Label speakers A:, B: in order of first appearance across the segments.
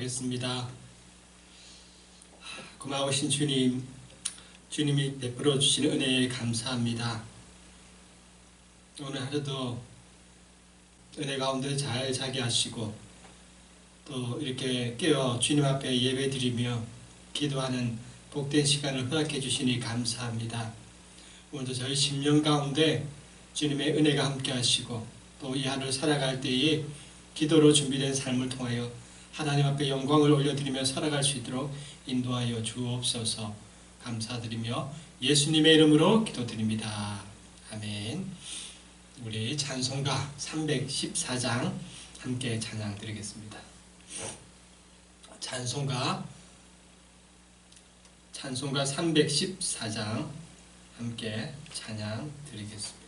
A: 기도하겠습니다. 고마우신 주님, 주님이 베풀어 주신 은혜에 감사합니다. 오늘 하루도 은혜 가운데 잘 자게 하시고 또 이렇게 깨어 주님 앞에 예배드리며 기도하는 복된 시간을 허락해 주시니 감사합니다. 오늘도 저희 심령 가운데 주님의 은혜가 함께 하시고 또 이 하루를 살아갈 때에 기도로 준비된 삶을 통하여 하나님 앞에 영광을 올려드리며 살아갈 수 있도록 인도하여 주옵소서. 감사드리며 예수님의 이름으로 기도드립니다. 아멘. 우리 찬송가 314장 함께 찬양 드리겠습니다. 찬송가 314장 함께 찬양 드리겠습니다.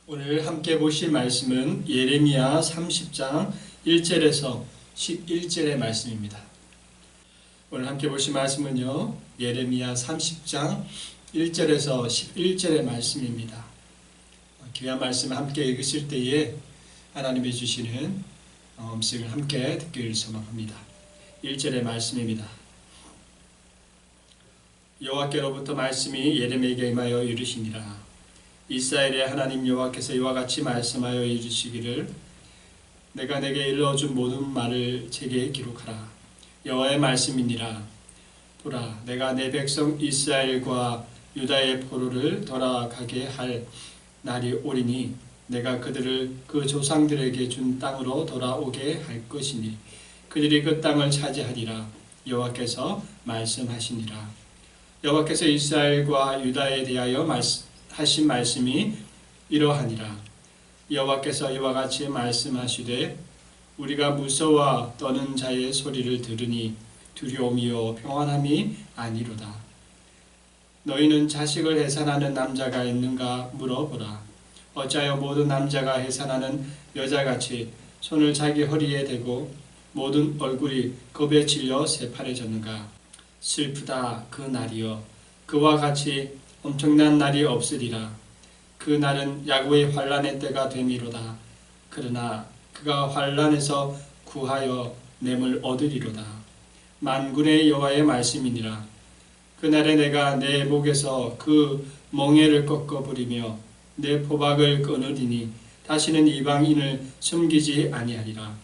A: 오늘 함께 보실 말씀은 예레미야 30장 1절에서 11절의 말씀입니다. 오늘 함께 보실 말씀은요, 예레미야 30장 1절에서 11절의 말씀입니다. 귀한 말씀을 함께 읽으실 때에 하나님이 주시는 음식을 함께 듣기를 소망합니다. 1절의 말씀입니다. 여호와께로부터 말씀이 예레미야에게 임하여 이르시니라. 이스라엘의 하나님 여호와께서 이와 같이 말씀하여 이르시기를 내가 내게 일러준 모든 말을 책에 기록하라. 여호와의 말씀이니라. 보라, 내가 내 백성 이스라엘과 유다의 포로를 돌아가게 할 날이 오리니 내가 그들을 그 조상들에게 준 땅으로 돌아오게 할 것이니 그들이 그 땅을 차지하리라. 여호와께서 말씀하시니라. 여호와께서 이스라엘과 유다에 대하여 하신 말씀이 이러하니라. 여호와께서 이와 같이 말씀하시되 우리가 무서워 떠는 자의 소리를 들으니 두려움이요 평안함이 아니로다. 너희는 자식을 해산하는 남자가 있는가 물어보라. 어찌하여 모든 남자가 해산하는 여자같이 손을 자기 허리에 대고 모든 얼굴이 겁에 질려 새파래졌는가. 슬프다 그 날이여. 그와 같이 엄청난 날이 없으리라. 그 날은 야곱의 환난의 때가 되미로다. 그러나 그가 환난에서 구하여 냄을 얻으리로다. 만군의 여호와의 말씀이니라. 그날에 내가 내 목에서 그 멍에를 꺾어버리며 내 포박을 끊으리니 다시는 이방인을 숨기지 아니하리라.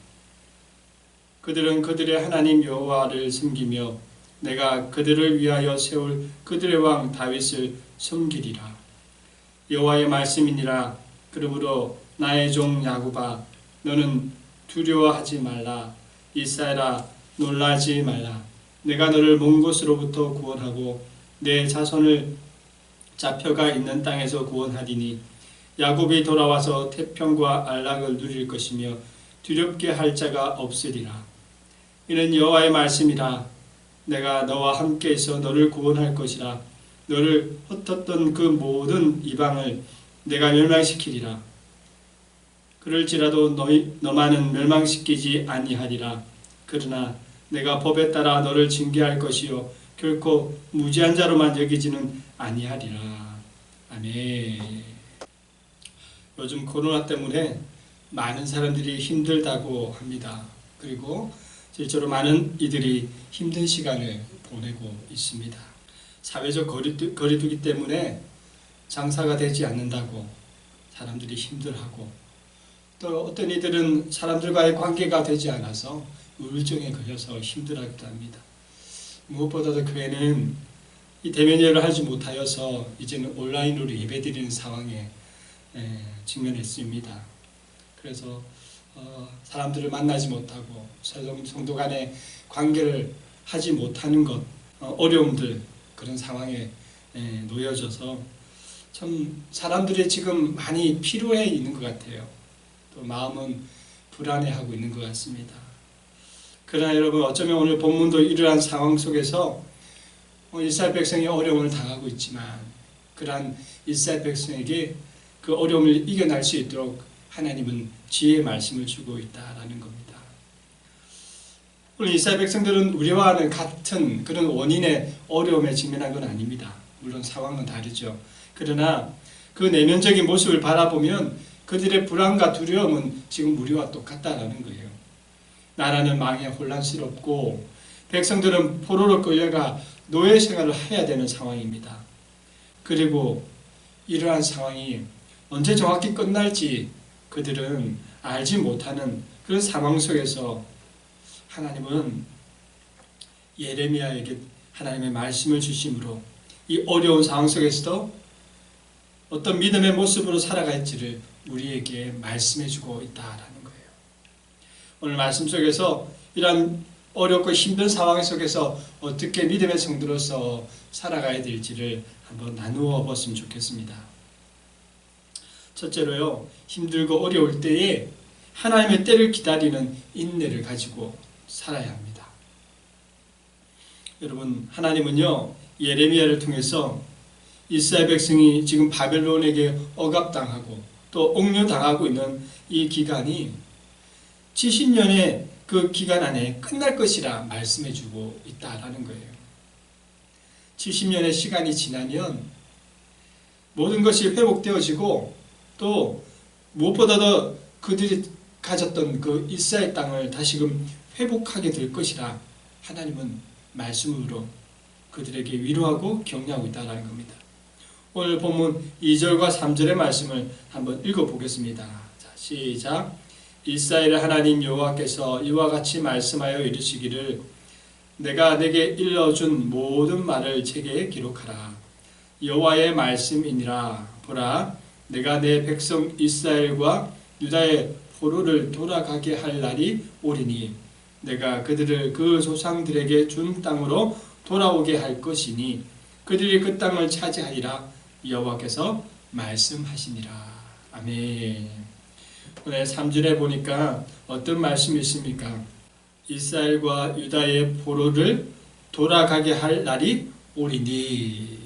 A: 그들은 그들의 하나님 여호와를 숨기며 내가 그들을 위하여 세울 그들의 왕 다윗을 숨기리라. 여호와의 말씀이니라. 그러므로 나의 종 야곱아, 너는 두려워하지 말라. 이스라엘아, 놀라지 말라. 내가 너를 먼 곳으로부터 구원하고 내 자손을 잡혀가 있는 땅에서 구원하리니 야곱이 돌아와서 태평과 안락을 누릴 것이며 두렵게 할 자가 없으리라. 이는 여호와의 말씀이라. 내가 너와 함께 있어 너를 구원할 것이라. 너를 흩었던 그 모든 이방을 내가 멸망시키리라. 그럴지라도 너만은 멸망시키지 아니하리라. 그러나 내가 법에 따라 너를 징계할 것이요 결코 무지한 자로만 여기지는 아니하리라. 아멘. 요즘 코로나 때문에 많은 사람들이 힘들다고 합니다. 그리고 실제로 많은 이들이 힘든 시간을 보내고 있습니다. 사회적 거리두기 때문에 장사가 되지 않는다고 사람들이 힘들어하고, 또 어떤 이들은 사람들과의 관계가 되지 않아서 우울증에 걸려서 힘들어하기도 합니다. 무엇보다도 교회는 이 대면 예배를 하지 못하여서 이제는 온라인으로 예배드리는 상황에 직면했습니다. 그래서 사람들을 만나지 못하고 성도 간의 관계를 하지 못하는 것, 어려움들, 그런 상황에 놓여져서 참 사람들이 지금 많이 피로해 있는 것 같아요. 또 마음은 불안해하고 있는 것 같습니다. 그러나 여러분, 어쩌면 오늘 본문도 이러한 상황 속에서 이스라엘 백성이 어려움을 당하고 있지만 그러한 이스라엘 백성에게 그 어려움을 이겨낼 수 있도록 하나님은 지혜의 말씀을 주고 있다라는 겁니다. 오늘 이스라엘 백성들은 우리와는 같은 그런 원인의 어려움에 직면한 건 아닙니다. 물론 상황은 다르죠. 그러나 그 내면적인 모습을 바라보면 그들의 불안과 두려움은 지금 우리와 똑같다라는 거예요. 나라는 망해 혼란스럽고 백성들은 포로로 끌려가 노예 생활을 해야 되는 상황입니다. 그리고 이러한 상황이 언제 정확히 끝날지 그들은 알지 못하는 그런 상황 속에서 하나님은 예레미야에게 하나님의 말씀을 주심으로 이 어려운 상황 속에서도 어떤 믿음의 모습으로 살아갈지를 우리에게 말씀해주고 있다라는 거예요. 오늘 말씀 속에서 이런 어렵고 힘든 상황 속에서 어떻게 믿음의 성도로서 살아가야 될지를 한번 나누어 봤으면 좋겠습니다. 첫째로요, 힘들고 어려울 때에 하나님의 때를 기다리는 인내를 가지고 살아야 합니다. 여러분, 하나님은요, 예레미야를 통해서 이스라엘 백성이 지금 바벨론에게 억압당하고 또 옥류당하고 있는 이 기간이 70년의 그 기간 안에 끝날 것이라 말씀해주고 있다라는 거예요. 70년의 시간이 지나면 모든 것이 회복되어지고 또 무엇보다도 그들이 가졌던 그 이스라엘 땅을 다시금 회복하게 될 것이라 하나님은 말씀으로 그들에게 위로하고 격려하고 있다는 겁니다. 오늘 본문 2절과 3절의 말씀을 한번 읽어보겠습니다. 자, 시작. 이스라엘의 하나님 여호와께서 이와 같이 말씀하여 이르시기를 내가 내게 일러준 모든 말을 책에 기록하라. 여호와의 말씀이니라. 보라, 내가 내 백성 이스라엘과 유다의 포로를 돌아가게 할 날이 오리니 내가 그들을 그 조상들에게 준 땅으로 돌아오게 할 것이니 그들이 그 땅을 차지하리라. 여호와께서 말씀하시니라. 아멘. 오늘 3절에 보니까 어떤 말씀이 있습니까? 이스라엘과 유다의 포로를 돌아가게 할 날이 오리니.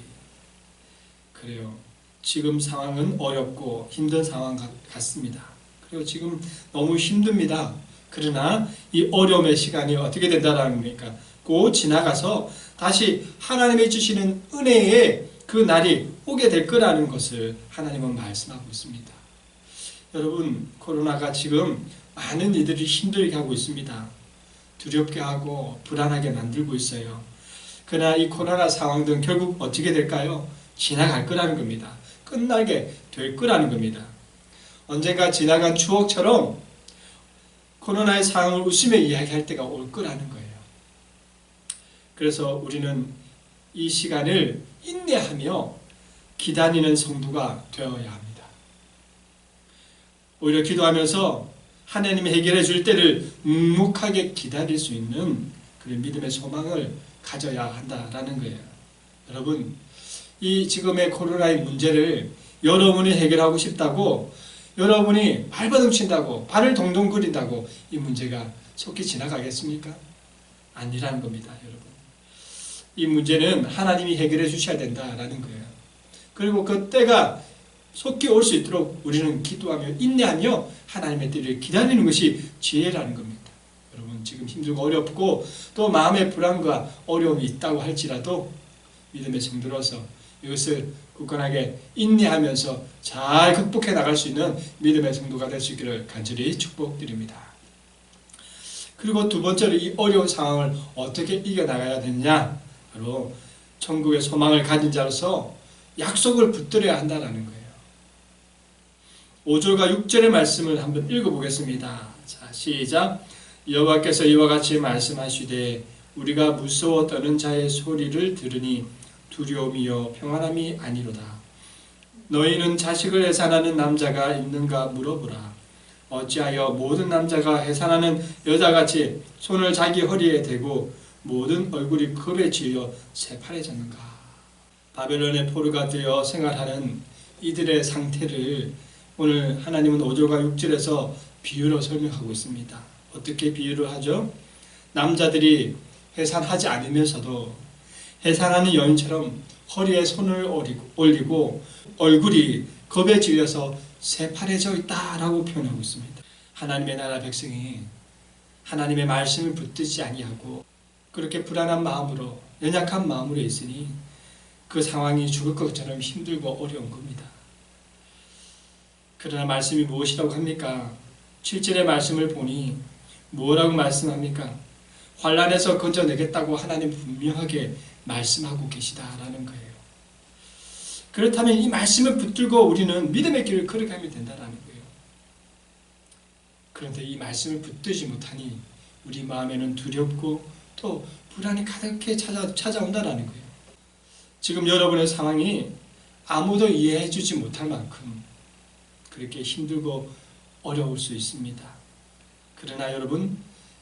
A: 그래요. 지금 상황은 어렵고 힘든 상황 같습니다. 그리고 지금 너무 힘듭니다. 그러나 이 어려움의 시간이 어떻게 된다는 겁니까? 곧 지나가서 다시 하나님이 주시는 은혜의 그 날이 오게 될 거라는 것을 하나님은 말씀하고 있습니다. 여러분, 코로나가 지금 많은 이들이 힘들게 하고 있습니다. 두렵게 하고 불안하게 만들고 있어요. 그러나 이 코로나 상황들은 결국 어떻게 될까요? 지나갈 거라는 겁니다. 끝나게 될 거라는 겁니다. 언젠가 지나간 추억처럼 코로나의 상황을 웃으며 이야기할 때가 올 거라는 거예요. 그래서 우리는 이 시간을 인내하며 기다리는 성도가 되어야 합니다. 오히려 기도하면서 하나님이 해결해 줄 때를 묵묵하게 기다릴 수 있는 그런 믿음의 소망을 가져야 한다라는 거예요. 여러분, 이 지금의 코로나의 문제를 여러분이 해결하고 싶다고, 여러분이 발버둥 친다고, 발을 동동 구린다고 이 문제가 속히 지나가겠습니까? 아니라는 겁니다, 여러분. 이 문제는 하나님이 해결해 주셔야 된다라는 거예요. 그리고 그 때가 속히 올 수 있도록 우리는 기도하며 인내하며 하나님의 때를 기다리는 것이 지혜라는 겁니다. 여러분, 지금 힘들고 어렵고 또 마음의 불안과 어려움이 있다고 할지라도 믿음의 성도로서 이것을 굳건하게 인내하면서 잘 극복해 나갈 수 있는 믿음의 성도가 될 수 있기를 간절히 축복드립니다. 그리고 두 번째로 이 어려운 상황을 어떻게 이겨나가야 되느냐, 바로 천국의 소망을 가진 자로서 약속을 붙들어야 한다는 거예요. 5절과 6절의 말씀을 한번 읽어보겠습니다. 자, 시작. 여호와께서 이와 같이 말씀하시되 우리가 무서워 떠는 자의 소리를 들으니 두려움이요 평안함이 아니로다. 너희는 자식을 해산하는 남자가 있는가 물어보라. 어찌하여 모든 남자가 해산하는 여자같이 손을 자기 허리에 대고 모든 얼굴이 겁에 질려 새파래졌는가. 바벨론의 포로가 되어 생활하는 이들의 상태를 오늘 하나님은 5절과 6절에서 비유로 설명하고 있습니다. 어떻게 비유를 하죠? 남자들이 해산하지 않으면서도 해산하는 여인처럼 허리에 손을 올리고 얼굴이 겁에 질려서 새파래져 있다라고 표현하고 있습니다. 하나님의 나라 백성이 하나님의 말씀을 붙들지 아니하고 그렇게 불안한 마음으로, 연약한 마음으로 있으니 그 상황이 죽을 것처럼 힘들고 어려운 겁니다. 그러나 말씀이 무엇이라고 합니까? 7절의 말씀을 보니 뭐라고 말씀합니까? 환난에서 건져내겠다고 하나님 분명하게 말씀하고 계시다라는 거예요. 그렇다면 이 말씀을 붙들고 우리는 믿음의 길을 걸어가면 된다라는 거예요. 그런데 이 말씀을 붙들지 못하니 우리 마음에는 두렵고 또 불안이 가득히 찾아온다라는 거예요. 지금 여러분의 상황이 아무도 이해해 주지 못할 만큼 그렇게 힘들고 어려울 수 있습니다. 그러나 여러분,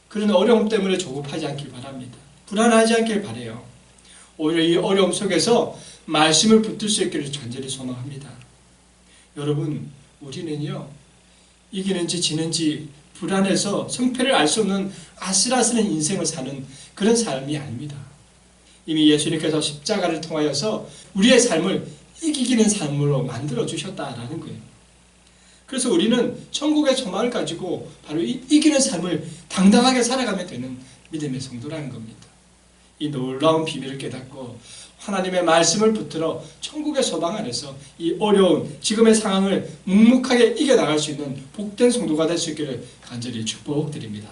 A: 그런 어려움 때문에 조급하지 않길 바랍니다. 불안하지 않길 바라요. 오히려 이 어려움 속에서 말씀을 붙들 수 있기를 간절히 소망합니다. 여러분, 우리는요, 이기는지 지는지 불안해서 성패를 알 수 없는 아슬아슬한 인생을 사는 그런 삶이 아닙니다. 이미 예수님께서 십자가를 통하여서 우리의 삶을 이기는 삶으로 만들어 주셨다라는 거예요. 그래서 우리는 천국의 소망을 가지고 바로 이기는 삶을 당당하게 살아가면 되는 믿음의 성도라는 겁니다. 이 놀라운 비밀을 깨닫고 하나님의 말씀을 붙들어 천국의 소망 안에서 이 어려운 지금의 상황을 묵묵하게 이겨나갈 수 있는 복된 성도가 될 수 있기를 간절히 축복드립니다.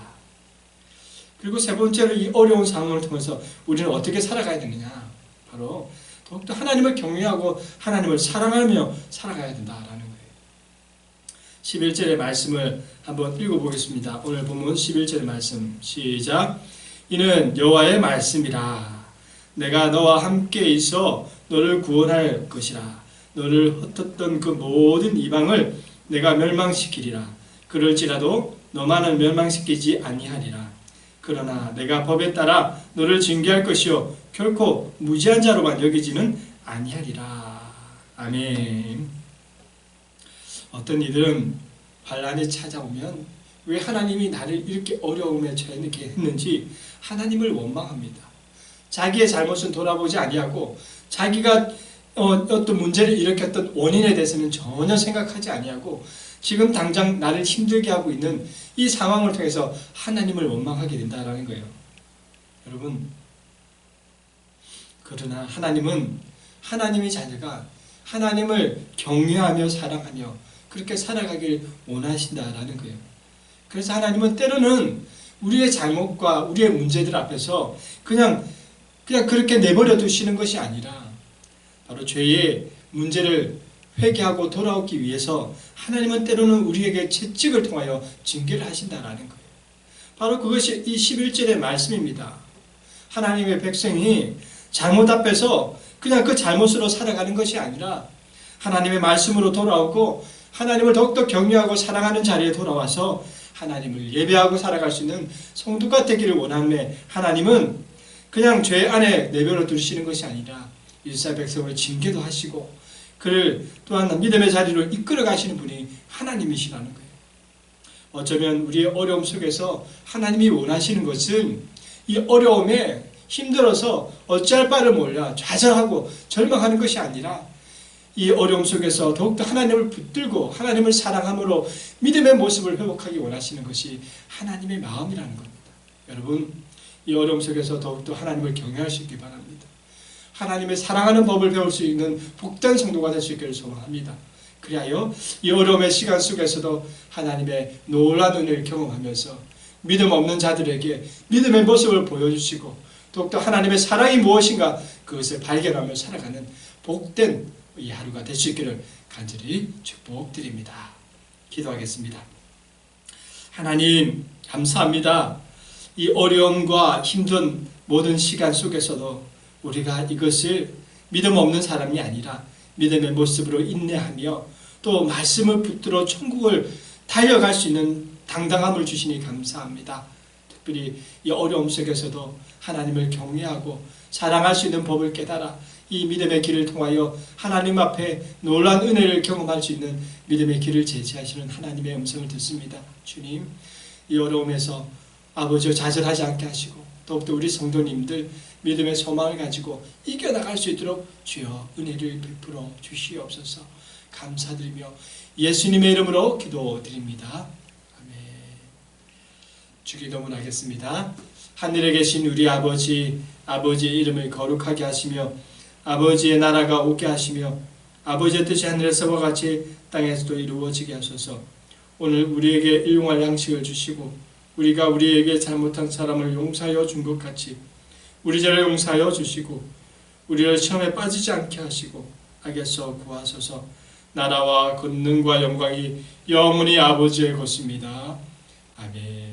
A: 그리고 세 번째로 이 어려운 상황을 통해서 우리는 어떻게 살아가야 되느냐, 바로 더욱더 하나님을 경외하고 하나님을 사랑하며 살아가야 된다라는 거예요. 11절의 말씀을 한번 읽어보겠습니다. 오늘 본문 11절의 말씀 시작. 이는 여호와의 말씀이라. 내가 너와 함께 있어 너를 구원할 것이라. 너를 흩었던 그 모든 이방을 내가 멸망시키리라. 그럴지라도 너만은 멸망시키지 아니하리라. 그러나 내가 법에 따라 너를 징계할 것이요 결코 무지한 자로만 여기지는 아니하리라. 아멘. 어떤 이들은 환난이 찾아오면 왜 하나님이 나를 이렇게 어려움에 처해게 했는지 하나님을 원망합니다. 자기의 잘못은 돌아보지 아니하고 자기가 어떤 문제를 일으켰던 원인에 대해서는 전혀 생각하지 아니하고 지금 당장 나를 힘들게 하고 있는 이 상황을 통해서 하나님을 원망하게 된다는 거예요. 여러분, 그러나 하나님은 하나님의 자녀가 하나님을 경외하며 사랑하며 그렇게 살아가길 원하신다라는 거예요. 그래서 하나님은 때로는 우리의 잘못과 우리의 문제들 앞에서 그냥 그렇게 내버려 두시는 것이 아니라 바로 죄의 문제를 회개하고 돌아오기 위해서 하나님은 때로는 우리에게 채찍을 통하여 징계를 하신다라는 거예요. 바로 그것이 이 11절의 말씀입니다. 하나님의 백성이 잘못 앞에서 그냥 그 잘못으로 살아가는 것이 아니라 하나님의 말씀으로 돌아오고 하나님을 더욱더 경외하고 사랑하는 자리에 돌아와서 하나님을 예배하고 살아갈 수 있는 성도가 되기를 원하는 하나님은 그냥 죄 안에 내버려 두시는 것이 아니라 이스라엘 백성을 징계도 하시고 그를 또한 믿음의 자리로 이끌어 가시는 분이 하나님이시라는 거예요. 어쩌면 우리의 어려움 속에서 하나님이 원하시는 것은 이 어려움에 힘들어서 어찌할 바를 몰라 좌절하고 절망하는 것이 아니라 이 어려움 속에서 더욱더 하나님을 붙들고 하나님을 사랑함으로 믿음의 모습을 회복하기 원하시는 것이 하나님의 마음이라는 겁니다. 여러분, 이 어려움 속에서 더욱더 하나님을 경외할 수 있기 바랍니다. 하나님의 사랑하는 법을 배울 수 있는 복된 성도가 될 수 있기를 소망합니다. 그리하여 이 어려움의 시간 속에서도 하나님의 놀라운 은혜를 경험하면서 믿음 없는 자들에게 믿음의 모습을 보여주시고 더욱더 하나님의 사랑이 무엇인가 그것을 발견하며 살아가는 복된 이 하루가 될 수 있기를 간절히 축복드립니다. 기도하겠습니다. 하나님 감사합니다. 이 어려움과 힘든 모든 시간 속에서도 우리가 이것을 믿음 없는 사람이 아니라 믿음의 모습으로 인내하며 또 말씀을 붙들어 천국을 달려갈 수 있는 당당함을 주시니 감사합니다. 특별히 이 어려움 속에서도 하나님을 경외하고 사랑할 수 있는 법을 깨달아 이 믿음의 길을 통하여 하나님 앞에 놀라운 은혜를 경험할 수 있는 믿음의 길을 제시하시는 하나님의 음성을 듣습니다. 주님, 이 어려움에서 아버지여 좌절하지 않게 하시고 더욱더 우리 성도님들 믿음의 소망을 가지고 이겨나갈 수 있도록 주여 은혜를 베풀어 주시옵소서. 감사드리며 예수님의 이름으로 기도드립니다. 아멘. 주기도문 하겠습니다. 하늘에 계신 우리 아버지, 아버지의 이름을 거룩하게 하시며 아버지의 나라가 오게 하시며 아버지의 뜻이 하늘에서와 같이 땅에서도 이루어지게 하소서. 오늘 우리에게 일용할 양식을 주시고 우리가 우리에게 잘못한 사람을 용서하여 준 것 같이 우리 죄를 용서하여 주시고 우리를 시험에 빠지지 않게 하시고 악에서 구하소서. 나라와 권능과 영광이 영원히 아버지의 것입니다. 아멘.